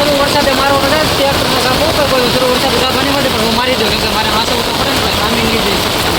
શરૂ વરસાદે મારો કદાચ ટ્રેક્ટરનો કામ બહુ કોઈ શરૂ વરસાદ ગાભવાની માટે પણ હું મારી દઉં કેમ કે મારે હાંસવું તો પડે ને કામી નહીં જઈ શકતા.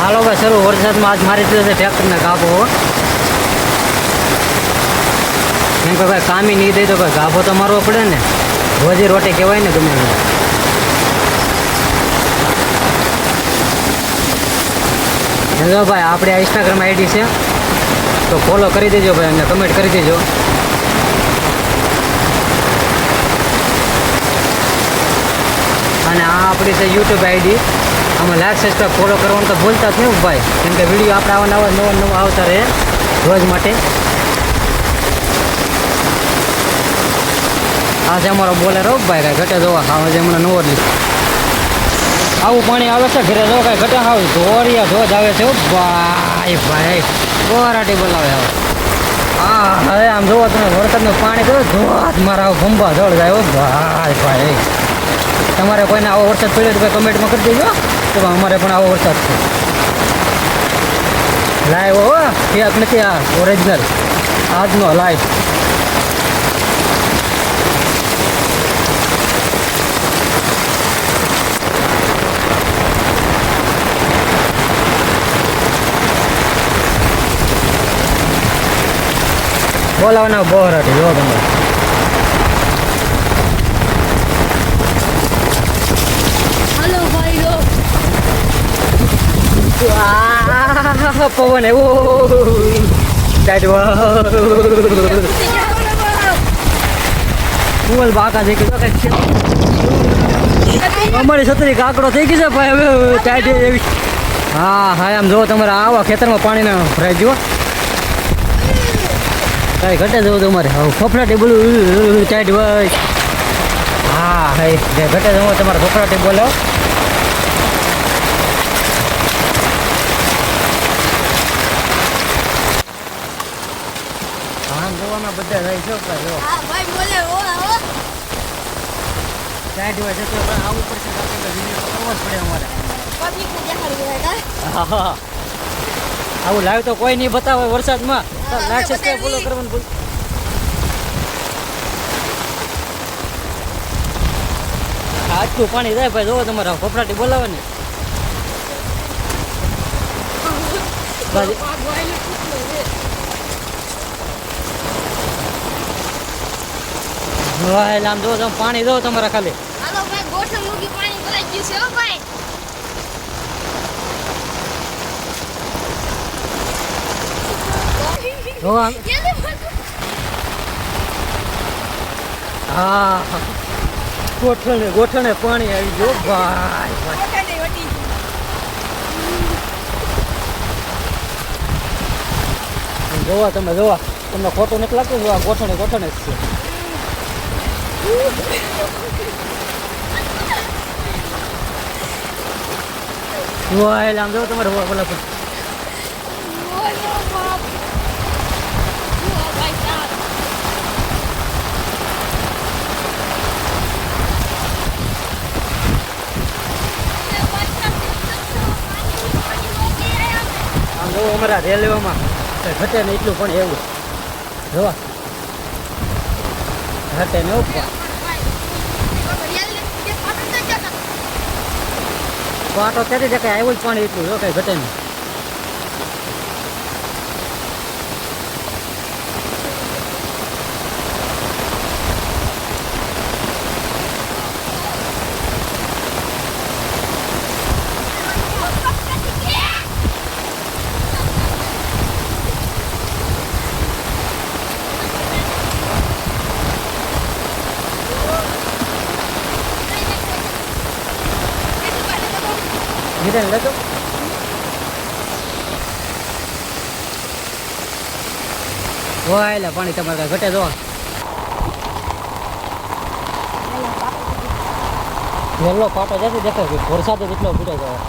હાલો ભાઈ શરૂ વરસાદમાં આજ મારી દીધો છે ટ્રેક્ટરને ગાભો. કેમ કે ભાઈ કામી નહીં દઈ તો ભાઈ ગાભો તો મારવો પડે ને. રોજી રોટી કહેવાય ને ગમે એને. ભાઈ આપણે આ ઇન્સ્ટાગ્રામ આઈડી છે તો ફોલો કરી દેજો ભાઈ અને કમેન્ટ કરી દેજો. અને આ આપણી છે યુટ્યુબ આઈડી. આમાં લાઈક સબસ્ક્રાઈબ ફોલો કરવાનું તો ભૂલતા જ નહીં ભાઈ કેમ કે વિડીયો આપણે આવા નવા આવતા રહે રોજ માટે. આજે અમારો બોલેરો ભાઈ કાંઈ ઘટે જોવા આજે હમણાં નવો જ આવું પાણી આવે છે ઘરે જો કાંઈ ઘટે આવે ધોરિયા ધોજ આવે છે ભાઈ ભાઈ ગોરાટી બોલાવે હવે. હા હવે આમ જોવો તમે વરસાદનું પાણી તો ધોધ મારા ભંભા જળ જાય ભાઈ ભાઈ. તમારે કોઈને આવો વરસાદ પડ્યો તો ભાઈ કમેન્ટમાં કરી દેજો તો અમારે પણ આવો વરસાદ છે. લાઈવ હો ફેક નથી આ ઓરિજિનલ આજનો લાઈવ. બોલાવના બોહરાટી જો તમે. પવન એવો કુવલ બાકા થઈ ગયો અમારી છત્રી કાકડો થઈ ગઈ છે ભાઈ હવે ટાઈટ એવી. હા હા આમ જો તમારે આવા ખેતરમાં પાણીના ભરાઈ ગયો કાંઈ ઘટે જવું તમારે હવે ફફડાટી બોલું ટાઈટ હોય. હા હા ઘટે જવું તમારે ફફડાટી બોલો. બધા રહી છો ભાઈ બોલે સાઈડ હોય છે તો આવવું પડશે વિડીયો કરવો જ પડે અમારે. હા આવું લાઈવ તો કોઈ નહીં બતાવે વરસાદમાં. લાઈક સબસ્ક્રાઈબ ફોલો કરવાનું ભૂલ. આટલું પાણી જાય ભાઈ જોવો તમારે ફફડાટી બોલાવે ને. આમ જો તમે પાણી દો તમારા ખાલી. હાલો ભાઈ ગોઠણ મૂકી પાણી ભરાઈ ગયું છે હો ભાઈ. જો આમ હા ગોઠણે પાણી આવી ગયો ભાઈ ભાઈ. જોવા તમે જોવા તમને ખોટું નથી લાગતું. જોવા ગોઠણે જ છે. આમ જો તમારે બોલા અમારા રેલવેમાં ઘટે ને એટલું પણ એવું જોવા ઘટે ને ઉપર પાટો ત્યાંથી દેખાય આવ્યું જ પાણી એટલું જો કઈ ઘટે નહીં. ધીરે લેજો એટલે પાણી તમારે ઘટે જો વહેલો પાટો જતી દેખાય વરસાદ જ એટલો પીડે જાય.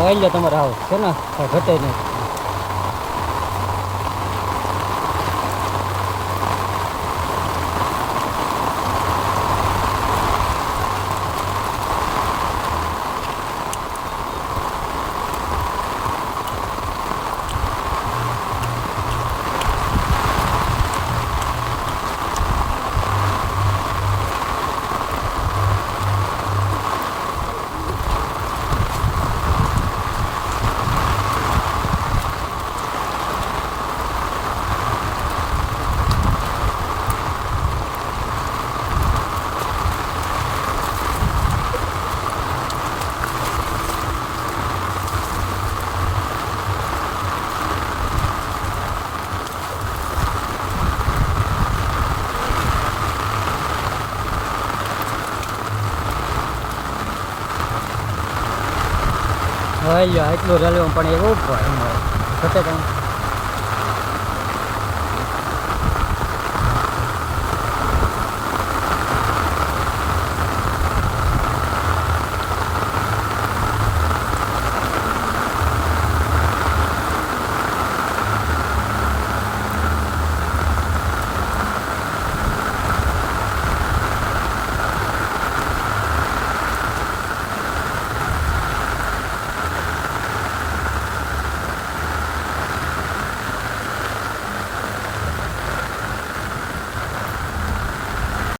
ઓઇલ તમારે આવો છે ને ઘટે નહીં. એટલું રેલવે પણ એવું ઘટે